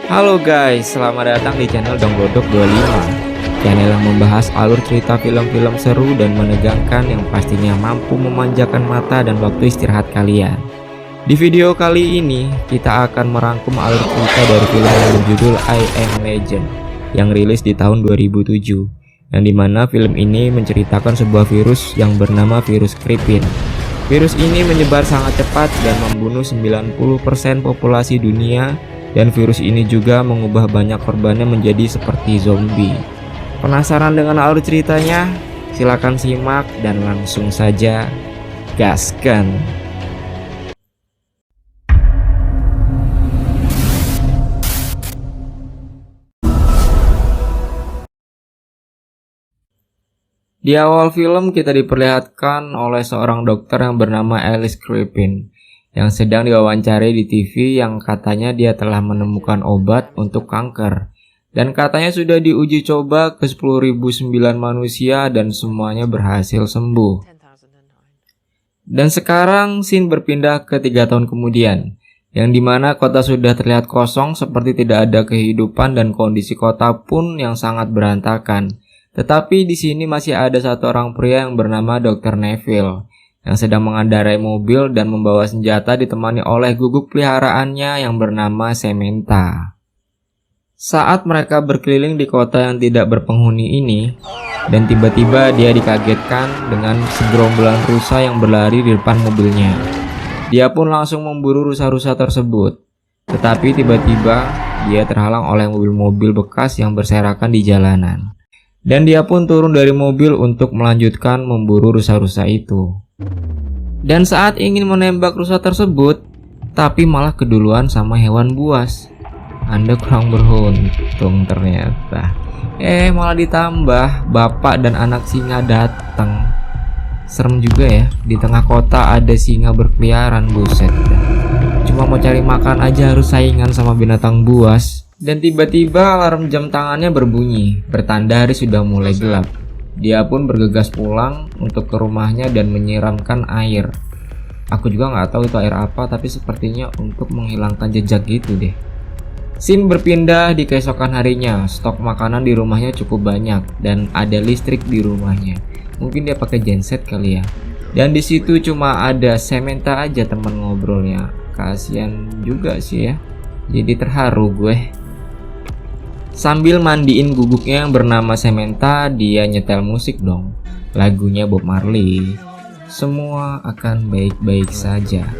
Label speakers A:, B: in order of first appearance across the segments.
A: Halo guys, selamat datang di channel Dongglodok 25. Channel yang membahas alur cerita film-film seru dan menegangkan yang pastinya mampu memanjakan mata dan waktu istirahat kalian. Di video kali ini, kita akan merangkum alur cerita dari film yang berjudul I Am Legend yang rilis di tahun 2007, yang dimana film ini menceritakan sebuah virus yang bernama virus Kripin. Virus ini menyebar sangat cepat dan membunuh 90% populasi dunia, dan virus ini juga mengubah banyak korbannya menjadi seperti zombie. Penasaran dengan alur ceritanya? Silakan simak dan langsung saja gaskan. Di awal film kita diperlihatkan oleh seorang dokter yang bernama Alice Kripin yang sedang diwawancari di TV, yang katanya dia telah menemukan obat untuk kanker dan katanya sudah diuji coba ke 10.009 manusia dan semuanya berhasil sembuh. Dan sekarang scene berpindah ke 3 tahun kemudian, yang dimana kota sudah terlihat kosong seperti tidak ada kehidupan dan kondisi kota pun yang sangat berantakan. Tetapi di sini masih ada satu orang pria yang bernama Dr. Neville yang sedang mengendarai mobil dan membawa senjata ditemani oleh guguk peliharaannya yang bernama Samantha. Saat mereka berkeliling di kota yang tidak berpenghuni ini, dan tiba-tiba dia dikagetkan dengan segerombolan rusa yang berlari di depan mobilnya. Dia pun langsung memburu rusa-rusa tersebut. Tetapi tiba-tiba dia terhalang oleh mobil-mobil bekas yang berserakan di jalanan. Dan dia pun turun dari mobil untuk melanjutkan memburu rusa-rusa itu. Dan saat ingin menembak rusa tersebut, tapi malah keduluan sama hewan buas. Anda kurang beruntung ternyata. Malah ditambah bapak dan anak singa datang. Serem juga ya, di tengah kota ada singa berkeliaran, buset. Cuma mau cari makan aja harus saingan sama binatang buas. Dan tiba-tiba alarm jam tangannya berbunyi, bertanda hari sudah mulai gelap. Dia pun bergegas pulang untuk ke rumahnya dan menyiramkan air. Aku juga nggak tahu itu air apa, tapi sepertinya untuk menghilangkan jejak gitu deh. Scene berpindah di keesokan harinya. Stok makanan di rumahnya cukup banyak dan ada listrik di rumahnya. Mungkin dia pakai genset kali ya. Dan di situ cuma ada Samantha aja teman ngobrolnya. Kasian juga sih ya. Jadi terharu gue. Sambil mandiin guguknya yang bernama Samantha, dia nyetel musik dong. Lagunya Bob Marley. Semua akan baik-baik saja.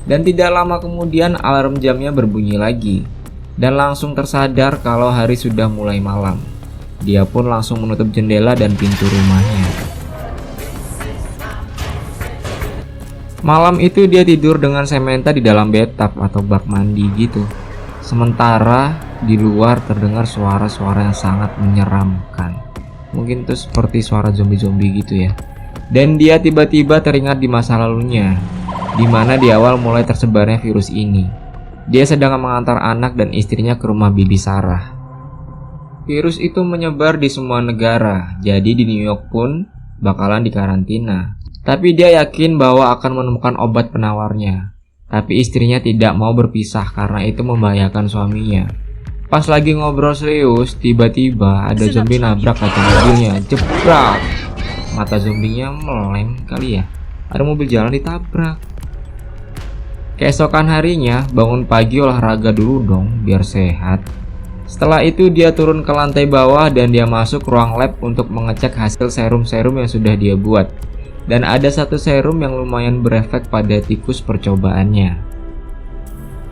A: Dan tidak lama kemudian alarm jamnya berbunyi lagi. Dan langsung tersadar kalau hari sudah mulai malam. Dia pun langsung menutup jendela dan pintu rumahnya. Malam itu dia tidur dengan Samantha di dalam bathtub atau bak mandi gitu. Sementara di luar terdengar suara-suara yang sangat menyeramkan. Mungkin itu seperti suara zombie-zombie gitu ya. Dan dia tiba-tiba teringat di masa lalunya, di mana di awal mulai tersebarnya virus ini. Dia sedang mengantar anak dan istrinya ke rumah Bibi Sarah. Virus itu menyebar di semua negara, jadi di New York pun bakalan dikarantina. Tapi dia yakin bahwa akan menemukan obat penawarnya. Tapi istrinya tidak mau berpisah karena itu membahayakan suaminya. Pas lagi ngobrol serius, tiba-tiba ada zombie nabrak kaca mobilnya. Jebrak. Mata zombinya melem kali ya. Ada mobil jalan ditabrak. Keesokan harinya, bangun pagi olahraga dulu dong biar sehat. Setelah itu dia turun ke lantai bawah dan dia masuk ruang lab untuk mengecek hasil serum-serum yang sudah dia buat. Dan ada satu serum yang lumayan berefek pada tikus percobaannya.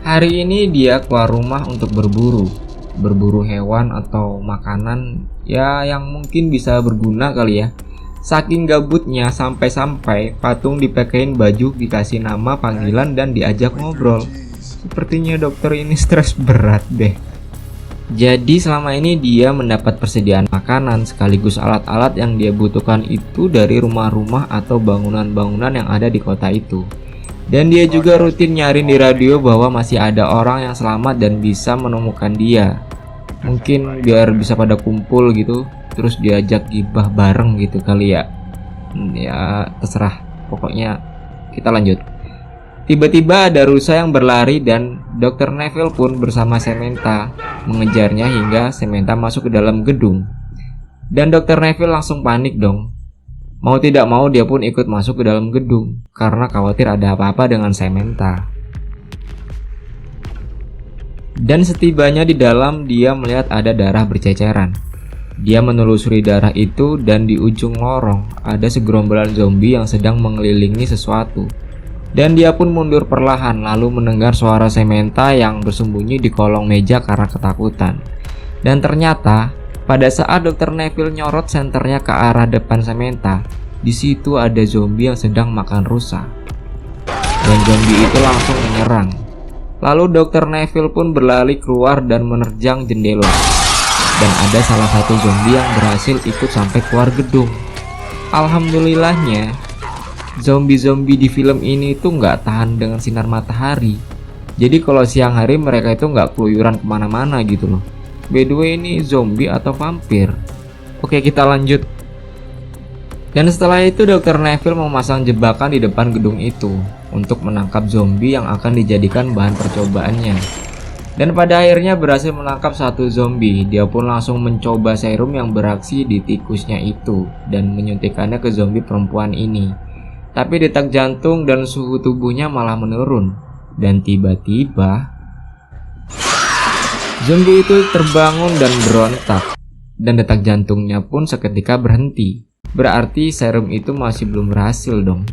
A: Hari ini dia keluar rumah untuk berburu hewan atau makanan ya yang mungkin bisa berguna kali ya. Saking gabutnya sampai-sampai patung dipakein baju, dikasih nama, panggilan, dan diajak ngobrol. Sepertinya dokter ini stres berat deh. Jadi selama ini dia mendapat persediaan makanan sekaligus alat-alat yang dia butuhkan itu dari rumah-rumah atau bangunan-bangunan yang ada di kota itu. Dan dia juga rutin nyariin di radio bahwa masih ada orang yang selamat dan bisa menemukan dia. Mungkin biar bisa pada kumpul gitu, terus diajak gibah bareng gitu kali ya. Ya terserah, pokoknya kita lanjut. Tiba-tiba ada rusa yang berlari dan Dr. Neville pun bersama Samantha mengejarnya hingga Samantha masuk ke dalam gedung. Dan Dr. Neville langsung panik dong. Mau tidak mau dia pun ikut masuk ke dalam gedung karena khawatir ada apa-apa dengan Samantha. Dan setibanya di dalam, dia melihat ada darah berceceran. Dia menelusuri darah itu dan di ujung lorong ada segerombolan zombie yang sedang mengelilingi sesuatu. Dan dia pun mundur perlahan lalu mendengar suara Samantha yang bersembunyi di kolong meja karena ketakutan. Dan ternyata pada saat Dr. Neville nyorot senternya ke arah depan Samantha, di situ ada zombie yang sedang makan rusa. Dan zombie itu langsung menyerang. Lalu Dr. Neville pun berlari keluar dan menerjang jendela. Dan ada salah satu zombie yang berhasil ikut sampai keluar gedung. Alhamdulillahnya, zombie-zombie di film ini tuh nggak tahan dengan sinar matahari. Jadi kalau siang hari mereka itu nggak keluyuran kemana-mana gitu loh. By the way, ini zombie atau vampir? Oke, kita lanjut. Dan setelah itu Dr. Neville memasang jebakan di depan gedung itu untuk menangkap zombie yang akan dijadikan bahan percobaannya. Dan pada akhirnya berhasil menangkap satu zombie. Dia pun langsung mencoba serum yang beraksi di tikusnya itu dan menyuntikkannya ke zombie perempuan ini. Tapi detak jantung dan suhu tubuhnya malah menurun. Dan tiba-tiba zombie itu terbangun dan berontak. Dan detak jantungnya pun seketika berhenti. Berarti serum itu masih belum berhasil dong.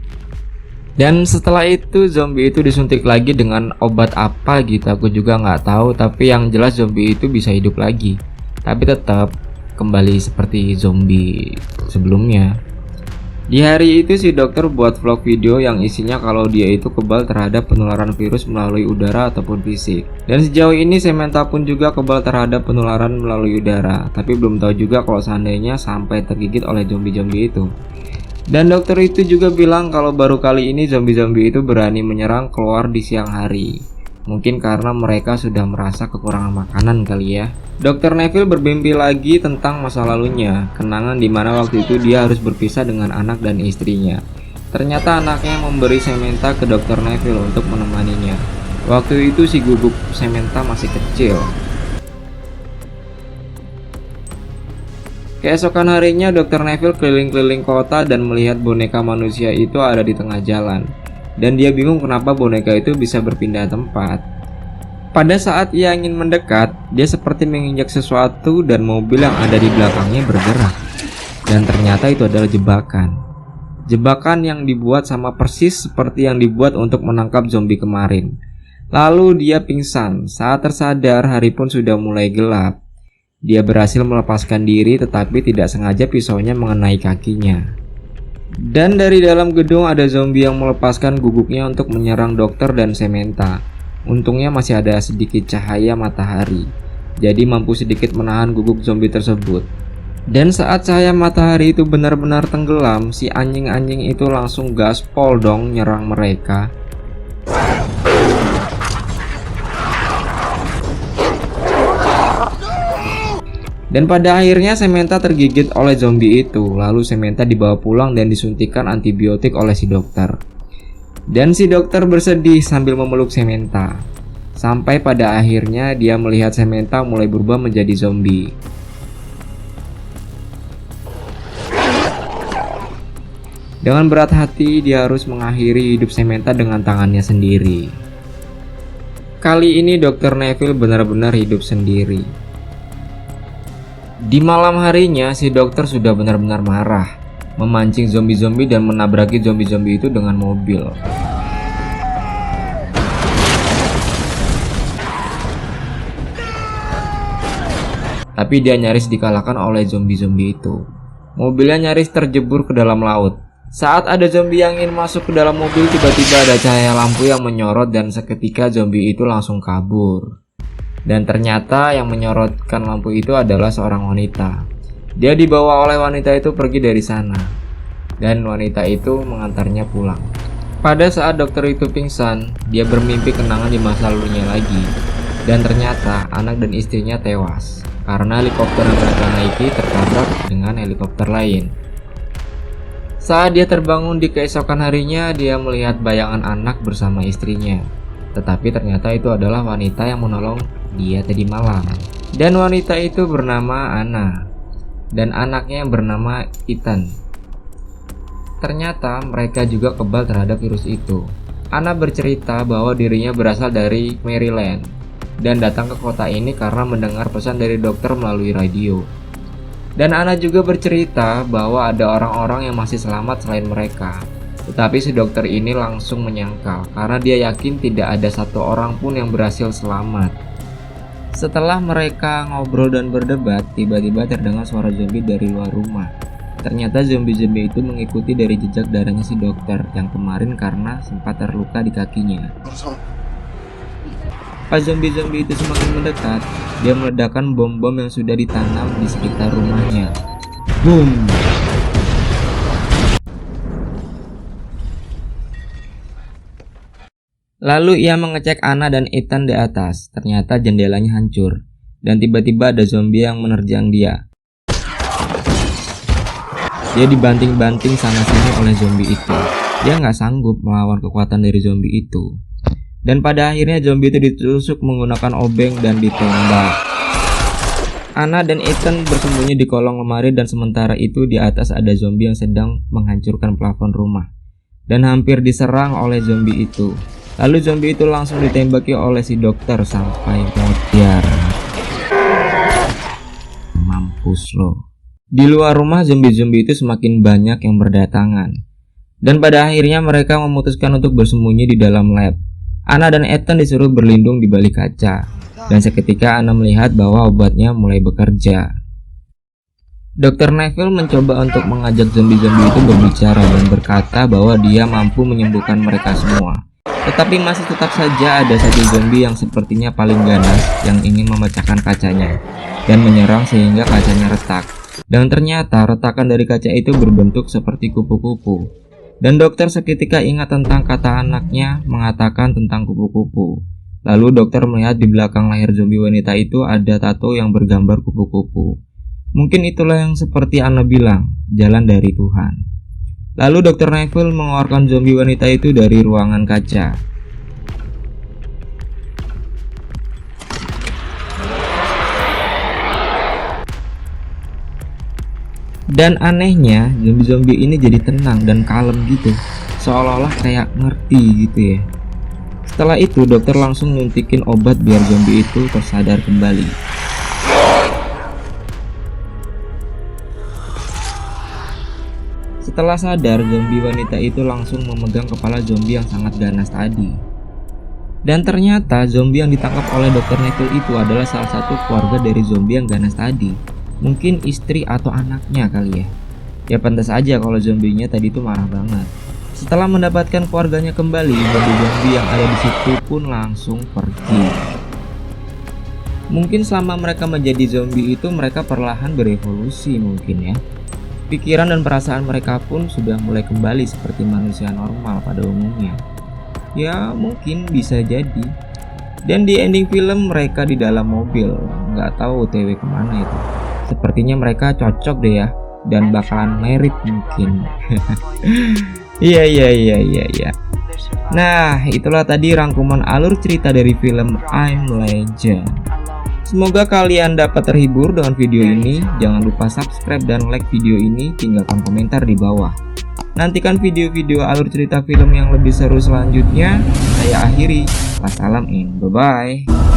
A: Dan setelah itu zombie itu disuntik lagi dengan obat apa gitu, aku juga nggak tahu. Tapi yang jelas zombie itu bisa hidup lagi. Tapi tetap kembali seperti zombie sebelumnya. Di hari itu si dokter buat vlog video yang isinya kalau dia itu kebal terhadap penularan virus melalui udara ataupun fisik. Dan sejauh ini Samantha pun juga kebal terhadap penularan melalui udara. Tapi belum tahu juga kalau seandainya sampai tergigit oleh zombie-zombie itu. Dan dokter itu juga bilang kalau baru kali ini zombie-zombie itu berani menyerang keluar di siang hari. Mungkin karena mereka sudah merasa kekurangan makanan kali ya. Dr. Neville bermimpi lagi tentang masa lalunya, kenangan dimana waktu itu dia harus berpisah dengan anak dan istrinya. Ternyata anaknya memberi Samantha ke Dr. Neville untuk menemaninya. Waktu itu si guguk Samantha masih kecil. Keesokan harinya Dr. Neville keliling-keliling kota dan melihat boneka manusia itu ada di tengah jalan. Dan dia bingung kenapa boneka itu bisa berpindah tempat. Pada saat ia ingin mendekat, dia seperti menginjak sesuatu dan mobil yang ada di belakangnya bergerak. Dan ternyata itu adalah jebakan. Jebakan yang dibuat sama persis seperti yang dibuat untuk menangkap zombie kemarin. Lalu dia pingsan. Saat tersadar, hari pun sudah mulai gelap. Dia berhasil melepaskan diri tetapi tidak sengaja pisaunya mengenai kakinya. Dan dari dalam gedung ada zombie yang melepaskan guguknya untuk menyerang dokter dan Samantha. Untungnya masih ada sedikit cahaya matahari, jadi mampu sedikit menahan guguk zombie tersebut. Dan saat cahaya matahari itu benar-benar tenggelam, si anjing-anjing itu langsung gaspol dong nyerang mereka. Dan pada akhirnya Samantha tergigit oleh zombie itu. Lalu Samantha dibawa pulang dan disuntikan antibiotik oleh si dokter. Dan si dokter bersedih sambil memeluk Samantha. Sampai pada akhirnya dia melihat Samantha mulai berubah menjadi zombie. Dengan berat hati dia harus mengakhiri hidup Samantha dengan tangannya sendiri. Kali ini Dr. Neville benar-benar hidup sendiri. Di malam harinya si dokter sudah benar-benar marah, memancing zombie-zombie dan menabraki zombie-zombie itu dengan mobil. Tapi dia nyaris dikalahkan oleh zombie-zombie itu. Mobilnya nyaris terjebur ke dalam laut. Saat ada zombie yang ingin masuk ke dalam mobil, tiba-tiba ada cahaya lampu yang menyorot dan seketika zombie itu langsung kabur. Dan ternyata yang menyorotkan lampu itu adalah seorang wanita. Dia dibawa oleh wanita itu pergi dari sana. Dan wanita itu mengantarnya pulang. Pada saat dokter itu pingsan, dia bermimpi kenangan di masa lalunya lagi. Dan ternyata anak dan istrinya tewas karena helikopter yang mereka naiki tertabrak dengan helikopter lain. Saat dia terbangun di keesokan harinya, dia melihat bayangan anak bersama istrinya. Tetapi ternyata itu adalah wanita yang menolong dia tadi malam. Dan wanita itu bernama Anna. Dan anaknya yang bernama Ethan. Ternyata mereka juga kebal terhadap virus itu. Anna bercerita bahwa dirinya berasal dari Maryland dan datang ke kota ini karena mendengar pesan dari dokter melalui radio. Dan Anna juga bercerita bahwa ada orang-orang yang masih selamat selain mereka. Tetapi si dokter ini langsung menyangkal karena dia yakin tidak ada satu orang pun yang berhasil selamat. Setelah mereka ngobrol dan berdebat, tiba-tiba terdengar suara zombie dari luar rumah. Ternyata zombie-zombie itu mengikuti dari jejak darahnya si dokter yang kemarin karena sempat terluka di kakinya. Pas zombie-zombie itu semakin mendekat, dia meledakkan bom-bom yang sudah ditanam di sekitar rumahnya. Boom! Lalu ia mengecek Anna dan Ethan di atas. Ternyata jendelanya hancur. Dan tiba-tiba ada zombie yang menerjang dia. Dia dibanting-banting sana-sini oleh zombie itu. Dia nggak sanggup melawan kekuatan dari zombie itu. Dan pada akhirnya zombie itu ditusuk menggunakan obeng dan ditembak. Anna dan Ethan bersembunyi di kolong lemari dan sementara itu di atas ada zombie yang sedang menghancurkan plafon rumah. Dan hampir diserang oleh zombie itu. Lalu zombie itu langsung ditembaki oleh si dokter sampai mutiara. Mampus lo. Di luar rumah zombie-zombie itu semakin banyak yang berdatangan. Dan pada akhirnya mereka memutuskan untuk bersembunyi di dalam lab. Anna dan Ethan disuruh berlindung di balik kaca. Dan seketika Anna melihat bahwa obatnya mulai bekerja. Dr. Neville mencoba untuk mengajak zombie-zombie itu berbicara dan berkata bahwa dia mampu menyembuhkan mereka semua. Tetapi masih tetap saja ada satu zombie yang sepertinya paling ganas yang ingin memecahkan kacanya dan menyerang sehingga kacanya retak. Dan ternyata retakan dari kaca itu berbentuk seperti kupu-kupu. Dan dokter seketika ingat tentang kata anaknya mengatakan tentang kupu-kupu. Lalu dokter melihat di belakang leher zombie wanita itu ada tato yang bergambar kupu-kupu. Mungkin itulah yang seperti Anna bilang, jalan dari Tuhan. Lalu Dr. Neville mengeluarkan zombie wanita itu dari ruangan kaca. Dan anehnya, zombie-zombie ini jadi tenang dan kalem gitu, seolah-olah kayak ngerti gitu ya. Setelah itu, dokter langsung nyuntikin obat biar zombie itu tersadar kembali. Setelah sadar, zombie wanita itu langsung memegang kepala zombie yang sangat ganas tadi. Dan ternyata zombie yang ditangkap oleh Dr. Neville itu adalah salah satu keluarga dari zombie yang ganas tadi. Mungkin istri atau anaknya kali ya. Ya pantas aja kalau zombinya tadi itu marah banget. Setelah mendapatkan keluarganya kembali, zombie-zombie yang ada di situ pun langsung pergi. Mungkin selama mereka menjadi zombie itu mereka perlahan berevolusi mungkin ya. Pikiran dan perasaan mereka pun sudah mulai kembali seperti manusia normal pada umumnya. Ya mungkin bisa jadi. Dan di ending film mereka di dalam mobil, nggak tahu OTW kemana itu. Sepertinya mereka cocok deh ya, dan bakalan married mungkin. Iya. Nah, itulah tadi rangkuman alur cerita dari film I'm Legend. Semoga kalian dapat terhibur dengan video ini. Jangan lupa subscribe dan like video ini, tinggalkan komentar di bawah. Nantikan video-video alur cerita film yang lebih seru selanjutnya. Saya akhiri. Wassalam, bye-bye.